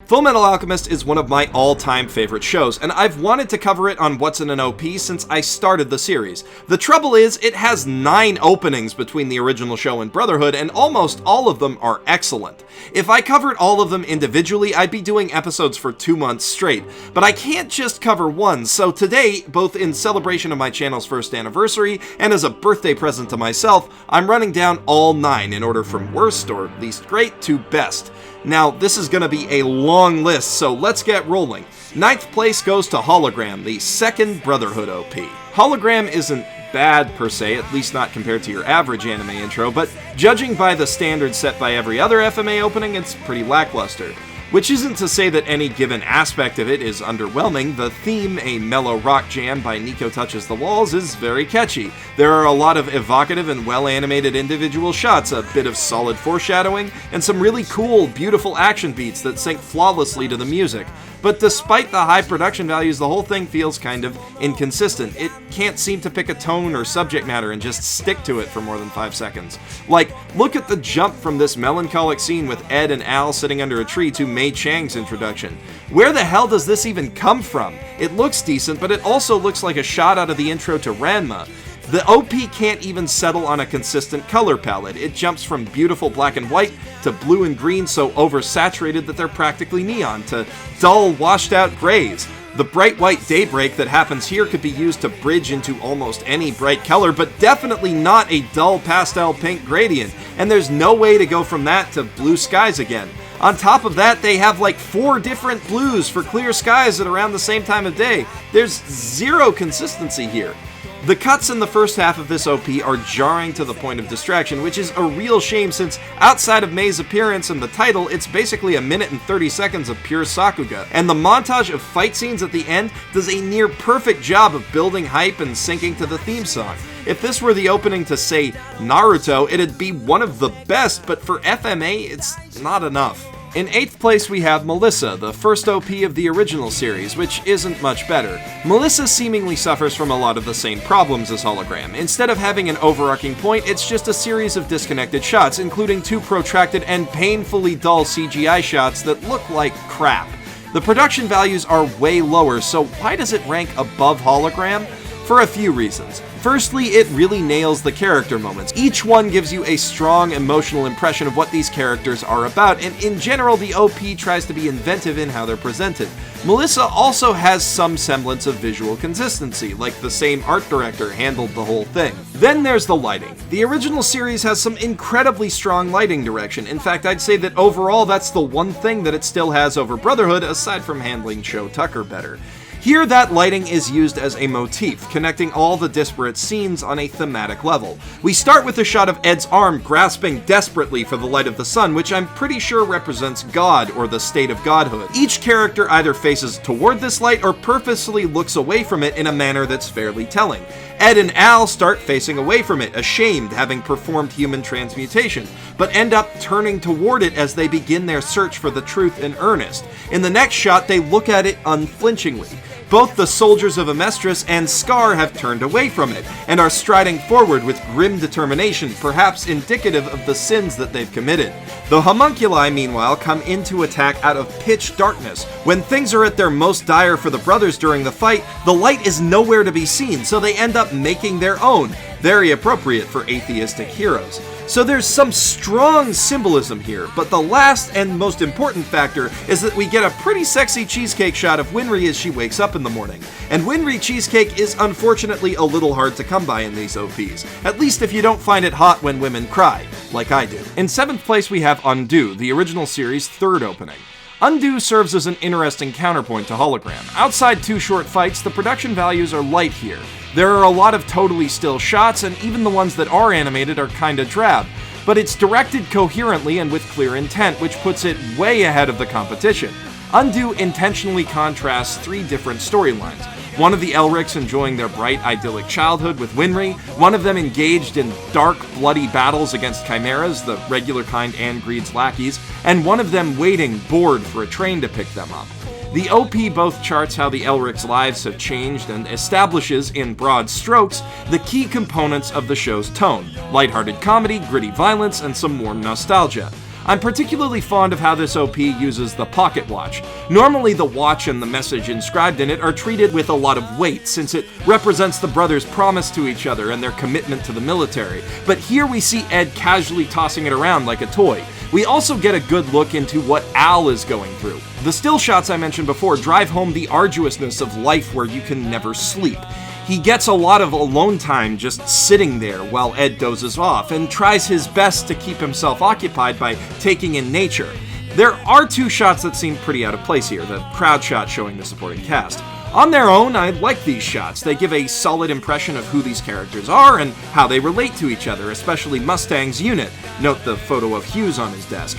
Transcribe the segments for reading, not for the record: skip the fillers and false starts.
Fullmetal Alchemist is one of my all-time favorite shows, and I've wanted to cover it on What's in an OP since I started the series. The trouble is, it has 9 openings between the original show and Brotherhood, and almost all of them are excellent. If I covered all of them individually, I'd be doing episodes for 2 months straight, but I can't just cover one, so today, both in celebration of my channel's first anniversary and as a birthday present to myself, I'm running down all 9 in order from worst or least great to best. Now, this is going to be a long list, so let's get rolling. 9th place goes to Hologram, the second Brotherhood OP. Hologram isn't bad per se, at least not compared to your average anime intro, but judging by the standards set by every other FMA opening, it's pretty lackluster. Which isn't to say that any given aspect of it is underwhelming. The theme, a mellow rock jam by NICO Touches the Walls, is very catchy. There are a lot of evocative and well-animated individual shots, a bit of solid foreshadowing, and some really cool, beautiful action beats that sync flawlessly to the music. But despite the high production values, the whole thing feels kind of inconsistent. It can't seem to pick a tone or subject matter and just stick to it for more than 5 seconds. Like, look at the jump from this melancholic scene with Ed and Al sitting under a tree to Mei Chang's introduction. Where the hell does this even come from? It looks decent, but it also looks like a shot out of the intro to Ranma. The OP can't even settle on a consistent color palette. It jumps from beautiful black and white to blue and green so oversaturated that they're practically neon, to dull, washed-out grays. The bright white daybreak that happens here could be used to bridge into almost any bright color, but definitely not a dull pastel pink gradient, and there's no way to go from that to blue skies again. On top of that, they have like 4 different blues for clear skies at around the same time of day. There's zero consistency here. The cuts in the first half of this OP are jarring to the point of distraction, which is a real shame since outside of Mei's appearance and the title, it's basically a minute and 30 seconds of pure Sakuga, and the montage of fight scenes at the end does a near perfect job of building hype and syncing to the theme song. If this were the opening to, say, Naruto, it'd be one of the best, but for FMA, it's not enough. In 8th place we have Melissa, the first OP of the original series, which isn't much better. Melissa seemingly suffers from a lot of the same problems as Hologram. Instead of having an overarching point, it's just a series of disconnected shots, including 2 protracted and painfully dull CGI shots that look like crap. The production values are way lower, so why does it rank above Hologram? For a few reasons. Firstly, it really nails the character moments. Each one gives you a strong emotional impression of what these characters are about, and in general, the OP tries to be inventive in how they're presented. Melissa also has some semblance of visual consistency, like the same art director handled the whole thing. Then there's the lighting. The original series has some incredibly strong lighting direction. In fact, I'd say that overall that's the one thing that it still has over Brotherhood, aside from handling Cho Tucker better. Here, that lighting is used as a motif, connecting all the disparate scenes on a thematic level. We start with a shot of Ed's arm grasping desperately for the light of the sun, which I'm pretty sure represents God or the state of godhood. Each character either faces toward this light or purposely looks away from it in a manner that's fairly telling. Ed and Al start facing away from it, ashamed, having performed human transmutation, but end up turning toward it as they begin their search for the truth in earnest. In the next shot, they look at it unflinchingly. Both the soldiers of Amestris and Scar have turned away from it, and are striding forward with grim determination, perhaps indicative of the sins that they've committed. The homunculi, meanwhile, come in to attack out of pitch darkness. When things are at their most dire for the brothers during the fight, the light is nowhere to be seen, so they end up making their own, very appropriate for atheistic heroes. So there's some strong symbolism here, but the last and most important factor is that we get a pretty sexy cheesecake shot of Winry as she wakes up in the morning. And Winry cheesecake is unfortunately a little hard to come by in these OPs, at least if you don't find it hot when women cry, like I do. In 7th place we have Undo, the original series' 3rd opening. Undo serves as an interesting counterpoint to Hologram. Outside 2 short fights, the production values are light here. There are a lot of totally still shots, and even the ones that are animated are kinda drab, but it's directed coherently and with clear intent, which puts it way ahead of the competition. Undo intentionally contrasts 3 different storylines. One of the Elrics enjoying their bright, idyllic childhood with Winry, one of them engaged in dark, bloody battles against chimeras, the regular kind and Greed's lackeys, and one of them waiting, bored, for a train to pick them up. The OP both charts how the Elrics' lives have changed and establishes, in broad strokes, the key components of the show's tone: lighthearted comedy, gritty violence, and some warm nostalgia. I'm particularly fond of how this OP uses the pocket watch. Normally the watch and the message inscribed in it are treated with a lot of weight, since it represents the brothers' promise to each other and their commitment to the military, but here we see Ed casually tossing it around like a toy. We also get a good look into what Al is going through. The still shots I mentioned before drive home the arduousness of life where you can never sleep. He gets a lot of alone time just sitting there while Ed dozes off, and tries his best to keep himself occupied by taking in nature. There are two shots that seem pretty out of place here, the crowd shot showing the supporting cast. On their own, I like these shots. They give a solid impression of who these characters are and how they relate to each other, especially Mustang's unit. Note the photo of Hughes on his desk.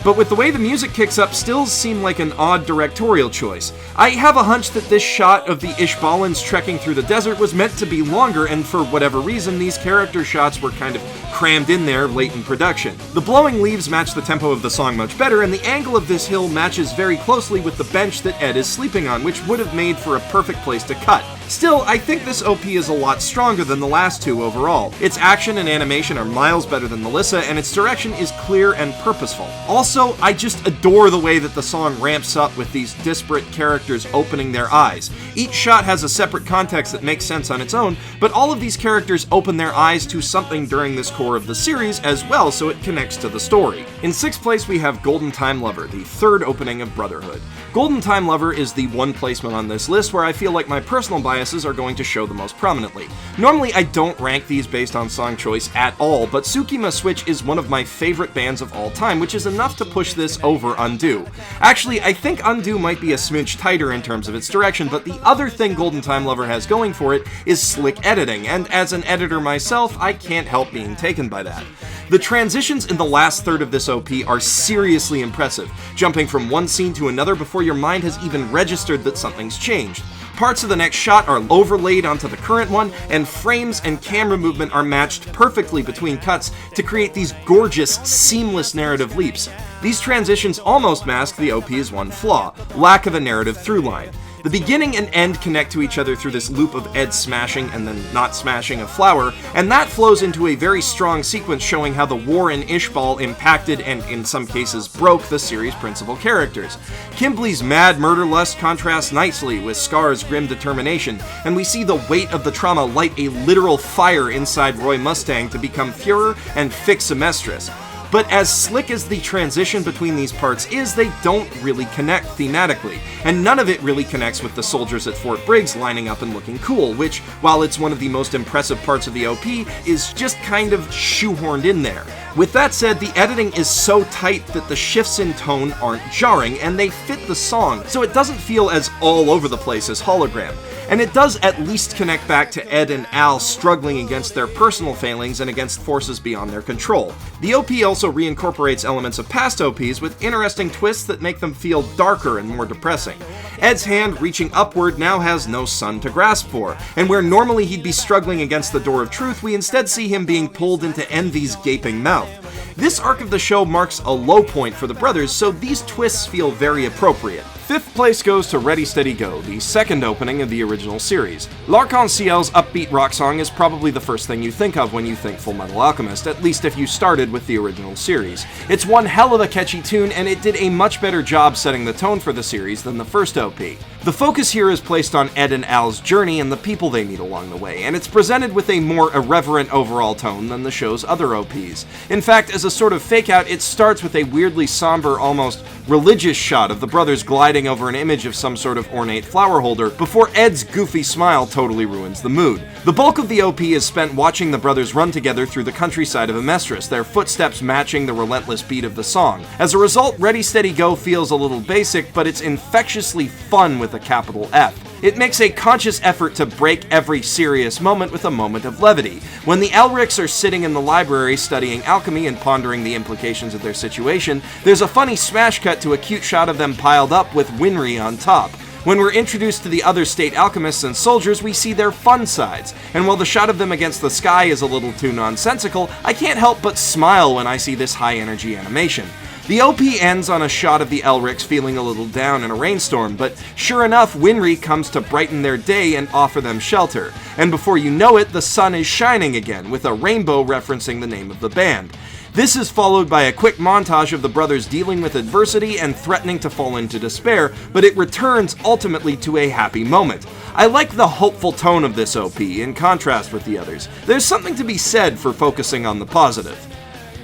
But with the way the music kicks up, stills seem like an odd directorial choice. I have a hunch that this shot of the Ishbalans trekking through the desert was meant to be longer, and for whatever reason, these character shots were kind of crammed in there late in production. The blowing leaves match the tempo of the song much better, and the angle of this hill matches very closely with the bench that Ed is sleeping on, which would have made for a perfect place to cut. Still, I think this OP is a lot stronger than the last two overall. Its action and animation are miles better than Melissa, and its direction is clear and purposeful. Also, I just adore the way that the song ramps up with these disparate characters opening their eyes. Each shot has a separate context that makes sense on its own, but all of these characters open their eyes to something during this core of the series as well, so it connects to the story. In 6th place, we have Golden Time Lover, the third opening of Brotherhood. Golden Time Lover is the one placement on this list where I feel like my personal biases are going to show the most prominently. Normally, I don't rank these based on song choice at all, but Sukima Switch is one of my favorite bands of all time, which is enough to push this over Undo. Actually, I think Undo might be a smidge tighter in terms of its direction, but the other thing Golden Time Lover has going for it is slick editing, and as an editor myself, I can't help being taken by that. The transitions in the last third of this OP are seriously impressive, jumping from one scene to another before your mind has even registered that something's changed. Parts of the next shot are overlaid onto the current one, and frames and camera movement are matched perfectly between cuts to create these gorgeous, seamless narrative leaps. These transitions almost mask the OP's one flaw: lack of a narrative through line. The beginning and end connect to each other through this loop of Ed smashing and then not smashing a flower, and that flows into a very strong sequence showing how the war in Ishbal impacted and, in some cases, broke the series' principal characters. Kimbley's mad murder lust contrasts nicely with Scar's grim determination, and we see the weight of the trauma light a literal fire inside Roy Mustang to become Fuhrer and fix Amestris. But as slick as the transition between these parts is, they don't really connect thematically, and none of it really connects with the soldiers at Fort Briggs lining up and looking cool, which, while it's one of the most impressive parts of the OP, is just kind of shoehorned in there. With that said, the editing is so tight that the shifts in tone aren't jarring, and they fit the song, so it doesn't feel as all over the place as Hologram. And it does at least connect back to Ed and Al struggling against their personal failings and against forces beyond their control. The OP also reincorporates elements of past OPs with interesting twists that make them feel darker and more depressing. Ed's hand reaching upward now has no sun to grasp for, and where normally he'd be struggling against the door of truth, we instead see him being pulled into Envy's gaping mouth. This arc of the show marks a low point for the brothers, so these twists feel very appropriate. 5th place goes to Ready Steady Go, the second opening of the original series. L'Arc-en-Ciel's upbeat rock song is probably the first thing you think of when you think Fullmetal Alchemist, at least if you started with the original series. It's one hell of a catchy tune, and it did a much better job setting the tone for the series than the first OP. The focus here is placed on Ed and Al's journey and the people they meet along the way, and it's presented with a more irreverent overall tone than the show's other OPs. In fact, as a sort of fake-out, it starts with a weirdly somber, almost religious shot of the brothers gliding over an image of some sort of ornate flower holder before Ed's goofy smile totally ruins the mood. The bulk of the OP is spent watching the brothers run together through the countryside of Amestris, their footsteps matching the relentless beat of the song. As a result, Ready Steady Go feels a little basic, but it's infectiously fun with a capital F. It makes a conscious effort to break every serious moment with a moment of levity. When the Elrics are sitting in the library studying alchemy and pondering the implications of their situation, there's a funny smash cut to a cute shot of them piled up with Winry on top. When we're introduced to the other state alchemists and soldiers, we see their fun sides, and while the shot of them against the sky is a little too nonsensical, I can't help but smile when I see this high-energy animation. The OP ends on a shot of the Elrics feeling a little down in a rainstorm, but sure enough, Winry comes to brighten their day and offer them shelter. And before you know it, the sun is shining again, with a rainbow referencing the name of the band. This is followed by a quick montage of the brothers dealing with adversity and threatening to fall into despair, but it returns ultimately to a happy moment. I like the hopeful tone of this OP in contrast with the others. There's something to be said for focusing on the positive.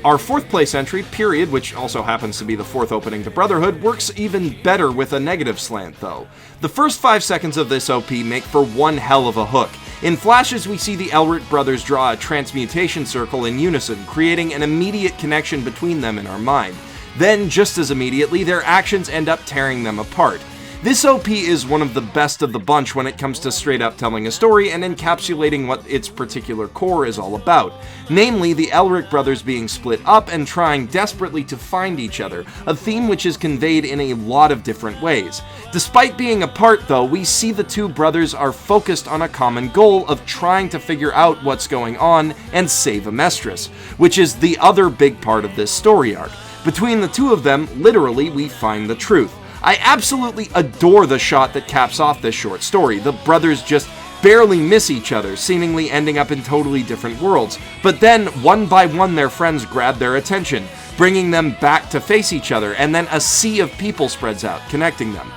Our 4th place entry, Period, which also happens to be the 4th opening to Brotherhood, works even better with a negative slant though. The first 5 seconds of this OP make for one hell of a hook. In flashes, we see the Elric brothers draw a transmutation circle in unison, creating an immediate connection between them in our mind. Then, just as immediately, their actions end up tearing them apart. This OP is one of the best of the bunch when it comes to straight up telling a story and encapsulating what its particular core is all about. Namely, the Elric brothers being split up and trying desperately to find each other, a theme which is conveyed in a lot of different ways. Despite being apart though, we see the two brothers are focused on a common goal of trying to figure out what's going on and save Amestris, which is the other big part of this story arc. Between the two of them, literally, we find the truth. I absolutely adore the shot that caps off this short story. The brothers just barely miss each other, seemingly ending up in totally different worlds. But then, one by one, their friends grab their attention, bringing them back to face each other, and then a sea of people spreads out, connecting them.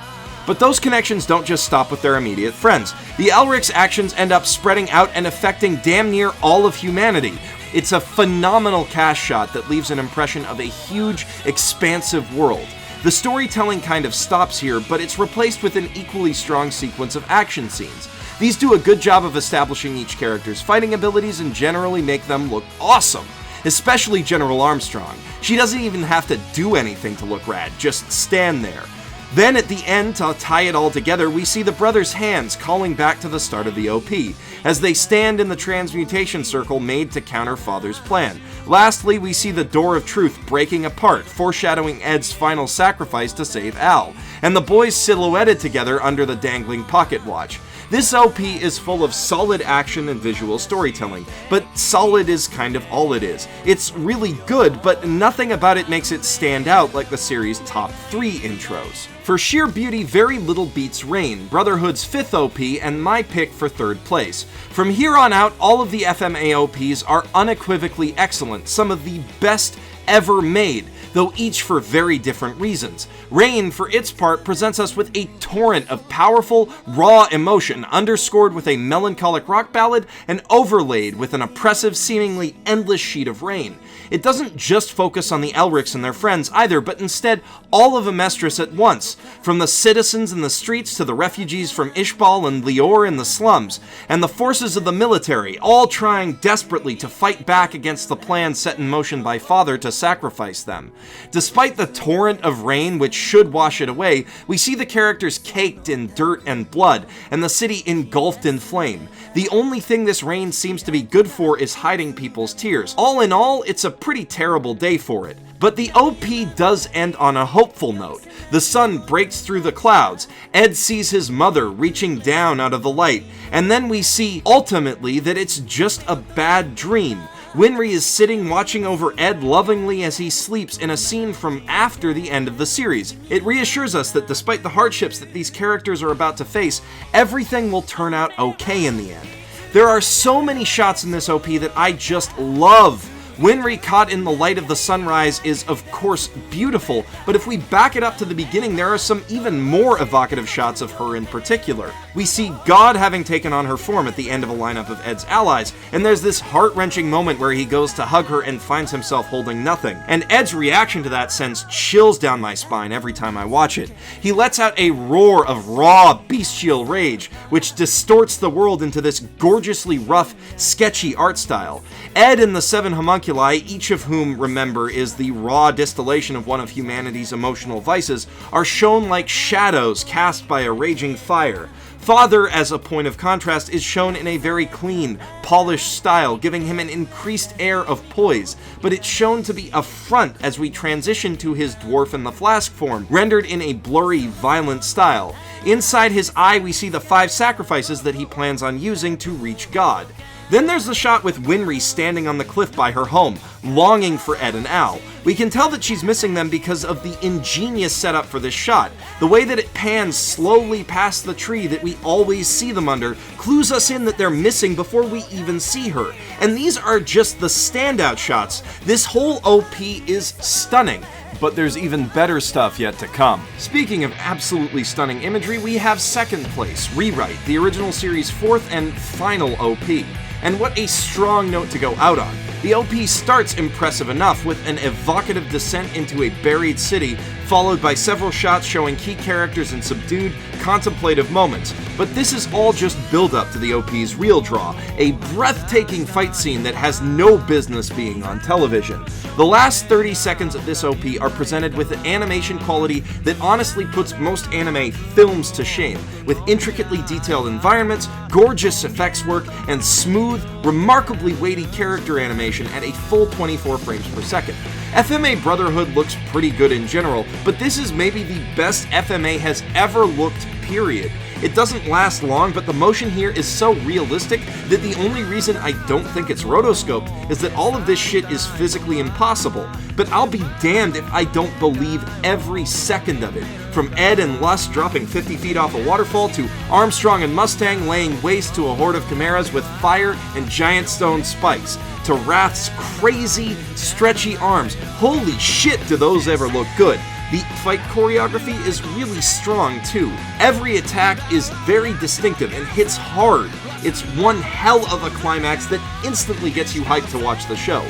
But those connections don't just stop with their immediate friends. The Elric's actions end up spreading out and affecting damn near all of humanity. It's a phenomenal cast shot that leaves an impression of a huge, expansive world. The storytelling kind of stops here, but it's replaced with an equally strong sequence of action scenes. These do a good job of establishing each character's fighting abilities and generally make them look awesome. Especially General Armstrong. She doesn't even have to do anything to look rad, just stand there. Then at the end, to tie it all together, we see the brothers' hands calling back to the start of the OP, as they stand in the transmutation circle made to counter Father's plan. Lastly, we see the Door of Truth breaking apart, foreshadowing Ed's final sacrifice to save Al, and the boys silhouetted together under the dangling pocket watch. This OP is full of solid action and visual storytelling, but solid is kind of all it is. It's really good, but nothing about it makes it stand out like the series' top 3 intros. For sheer beauty, very little beats Rain, Brotherhood's 5th OP and my pick for 3rd place. From here on out, all of the FMA OPs are unequivocally excellent, some of the best ever made, though each for very different reasons. Rain, for its part, presents us with a torrent of powerful, raw emotion, underscored with a melancholic rock ballad and overlaid with an oppressive, seemingly endless sheet of rain. It doesn't just focus on the Elrics and their friends either, but instead all of Amestris at once, from the citizens in the streets to the refugees from Ishbal and Lior in the slums, and the forces of the military, all trying desperately to fight back against the plan set in motion by Father to sacrifice them. Despite the torrent of rain which should wash it away, we see the characters caked in dirt and blood, and the city engulfed in flame. The only thing this rain seems to be good for is hiding people's tears. All in all, it's a pretty terrible day for it. But the OP does end on a hopeful note. The sun breaks through the clouds, Ed sees his mother reaching down out of the light, and then we see, ultimately, that it's just a bad dream. Winry is sitting watching over Ed lovingly as he sleeps in a scene from after the end of the series. It reassures us that despite the hardships that these characters are about to face, everything will turn out okay in the end. There are so many shots in this OP that I just love. Winry caught in the light of the sunrise is of course beautiful, but if we back it up to the beginning, there are some even more evocative shots of her in particular. We see God having taken on her form at the end of a lineup of Ed's allies, and there's this heart-wrenching moment where he goes to hug her and finds himself holding nothing. And Ed's reaction to that sends chills down my spine every time I watch it. He lets out a roar of raw, bestial rage, which distorts the world into this gorgeously rough, sketchy art style. Ed and the 7 homunculi, each of whom, remember, is the raw distillation of one of humanity's emotional vices, are shown like shadows cast by a raging fire. Father, as a point of contrast, is shown in a very clean, polished style, giving him an increased air of poise, but it's shown to be a front as we transition to his dwarf in the flask form, rendered in a blurry, violent style. Inside his eye, we see the 5 sacrifices that he plans on using to reach God. Then there's the shot with Winry standing on the cliff by her home, longing for Ed and Al. We can tell that she's missing them because of the ingenious setup for this shot. The way that it pans slowly past the tree that we always see them under clues us in that they're missing before we even see her. And these are just the standout shots. This whole OP is stunning. But there's even better stuff yet to come. Speaking of absolutely stunning imagery, we have second place, Rewrite, the original series' fourth and final OP. And what a strong note to go out on. The OP starts impressive enough with an evocative descent into a buried city, followed by several shots showing key characters in subdued, contemplative moments. But this is all just build-up to the OP's real draw, a breathtaking fight scene that has no business being on television. The last 30 seconds of this OP are presented with an animation quality that honestly puts most anime films to shame, with intricately detailed environments, gorgeous effects work, and smooth, remarkably weighty character animation at a full 24 frames per second. FMA Brotherhood looks pretty good in general, but this is maybe the best FMA has ever looked, period. It doesn't last long, but the motion here is so realistic that the only reason I don't think it's rotoscoped is that all of this shit is physically impossible. But I'll be damned if I don't believe every second of it. From Ed and Lust dropping 50 feet off a waterfall to Armstrong and Mustang laying waste to a horde of chimeras with fire and giant stone spikes, to Wrath's crazy, stretchy arms. Holy shit, do those ever look good. The fight choreography is really strong too. Every attack is very distinctive and hits hard. It's one hell of a climax that instantly gets you hyped to watch the show.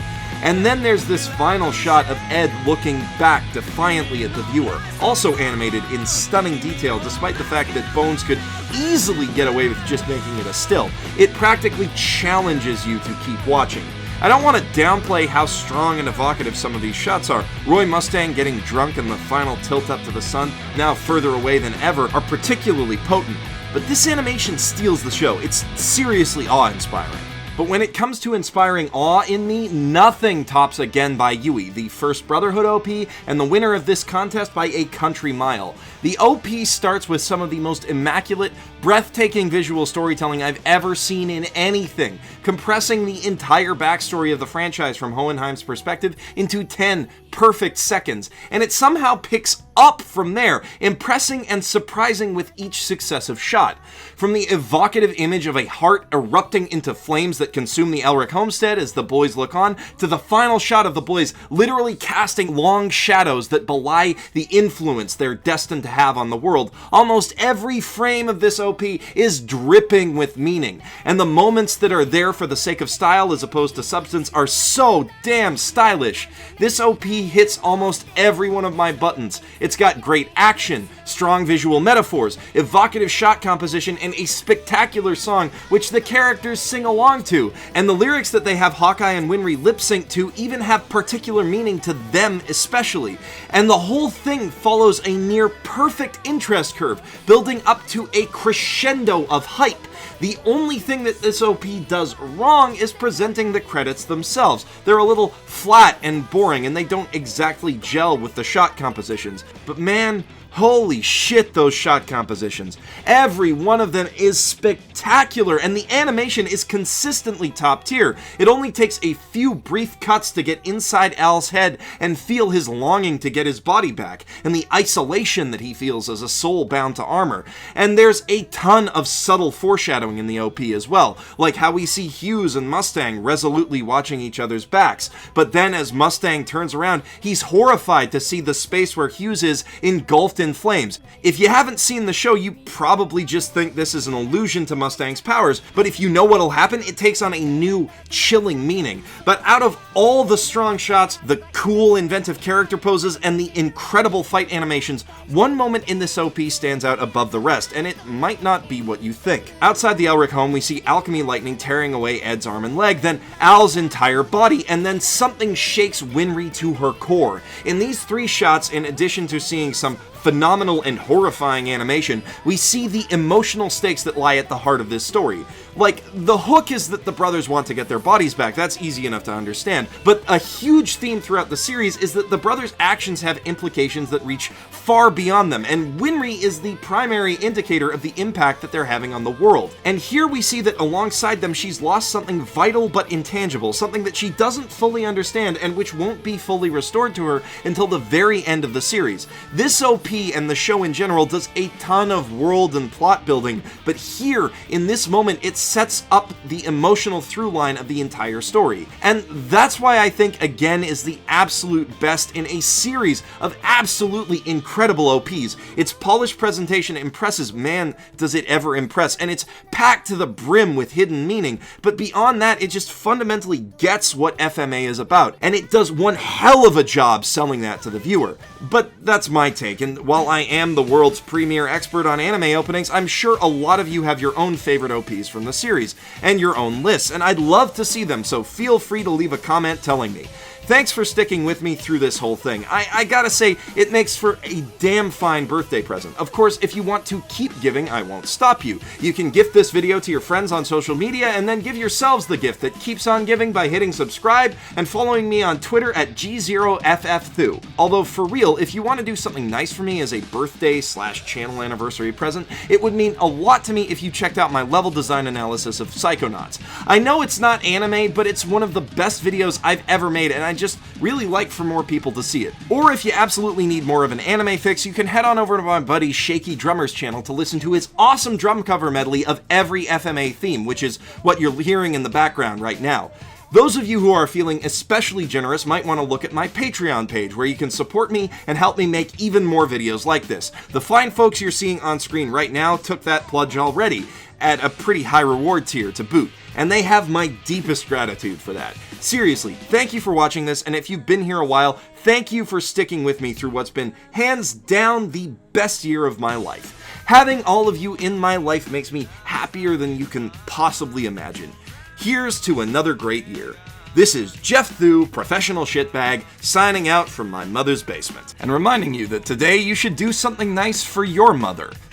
And then there's this final shot of Ed looking back defiantly at the viewer, also animated in stunning detail despite the fact that Bones could easily get away with just making it a still. It practically challenges you to keep watching. I don't want to downplay how strong and evocative some of these shots are. Roy Mustang getting drunk and the final tilt up to the sun, now further away than ever, are particularly potent. But this animation steals the show. It's seriously awe-inspiring. But when it comes to inspiring awe in me, nothing tops Again by Yui, the first Brotherhood OP, and the winner of this contest by a country mile. The OP starts with some of the most immaculate, breathtaking visual storytelling I've ever seen in anything, compressing the entire backstory of the franchise from Hohenheim's perspective into 10 perfect seconds, and it somehow picks up from there, impressing and surprising with each successive shot. From the evocative image of a heart erupting into flames that consume the Elric homestead as the boys look on, to the final shot of the boys literally casting long shadows that belie the influence they're destined to have on the world. Almost every frame of this OP is dripping with meaning, and the moments that are there for the sake of style as opposed to substance are so damn stylish. This OP hits almost every one of my buttons. It's got great action, strong visual metaphors, evocative shot composition, and a spectacular song which the characters sing along to, and the lyrics that they have Hawkeye and Winry lip sync to even have particular meaning to them especially, and the whole thing follows a near perfect interest curve, building up to a crescendo of hype. The only thing that this OP does wrong is presenting the credits themselves. They're a little flat and boring, and they don't exactly gel with the shot compositions. But man, holy shit, those shot compositions. Every one of them is spectacular, and the animation is consistently top tier. It only takes a few brief cuts to get inside Al's head and feel his longing to get his body back, and the isolation that he feels as a soul bound to armor. And there's a ton of subtle foreshadowing in the OP as well, like how we see Hughes and Mustang resolutely watching each other's backs, but then as Mustang turns around, he's horrified to see the space where Hughes is engulfed in flames. If you haven't seen the show, you probably just think this is an allusion to Mustang's powers, but if you know what'll happen, it takes on a new, chilling meaning. But out of all the strong shots, the cool, inventive character poses, and the incredible fight animations, one moment in this OP stands out above the rest, and it might not be what you think. Outside the Elric home, we see alchemy lightning tearing away Ed's arm and leg, then Al's entire body, and then something shakes Winry to her core. In these three shots, in addition to seeing some phenomenal and horrifying animation, we see the emotional stakes that lie at the heart of this story. Like, the hook is that the brothers want to get their bodies back. That's easy enough to understand. But a huge theme throughout the series is that the brothers' actions have implications that reach far beyond them, and Winry is the primary indicator of the impact that they're having on the world. And here we see that alongside them, she's lost something vital but intangible, something that she doesn't fully understand and which won't be fully restored to her until the very end of the series. This OP and the show in general does a ton of world and plot building, but here, in this moment, it sets up the emotional through line of the entire story. And that's why I think Again is the absolute best in a series of absolutely incredible OPs. Its polished presentation impresses, man, does it ever impress, and it's packed to the brim with hidden meaning, but beyond that, it just fundamentally gets what FMA is about, and it does one hell of a job selling that to the viewer. But that's my take, and while I am the world's premier expert on anime openings, I'm sure a lot of you have your own favorite OPs from the series, and your own lists, and I'd love to see them, so feel free to leave a comment telling me. Thanks for sticking with me through this whole thing. I gotta say, it makes for a damn fine birthday present. Of course, if you want to keep giving, I won't stop you. You can gift this video to your friends on social media and then give yourselves the gift that keeps on giving by hitting subscribe and following me on Twitter at G0FF2. Although for real, if you want to do something nice for me as a birthday/channel anniversary present, it would mean a lot to me if you checked out my level design analysis of Psychonauts. I know it's not anime, but it's one of the best videos I've ever made, and I just really like for more people to see it. Or if you absolutely need more of an anime fix, you can head on over to my buddy Shaky Drummer's channel to listen to his awesome drum cover medley of every FMA theme, which is what you're hearing in the background right now. Those of you who are feeling especially generous might want to look at my Patreon page, where you can support me and help me make even more videos like this. The fine folks you're seeing on screen right now took that pledge already, at a pretty high reward tier to boot, and they have my deepest gratitude for that. Seriously, thank you for watching this, and if you've been here a while, thank you for sticking with me through what's been hands down the best year of my life. Having all of you in my life makes me happier than you can possibly imagine. Here's to another great year. This is Jeff Thu, professional shitbag, signing out from my mother's basement, and reminding you that today you should do something nice for your mother.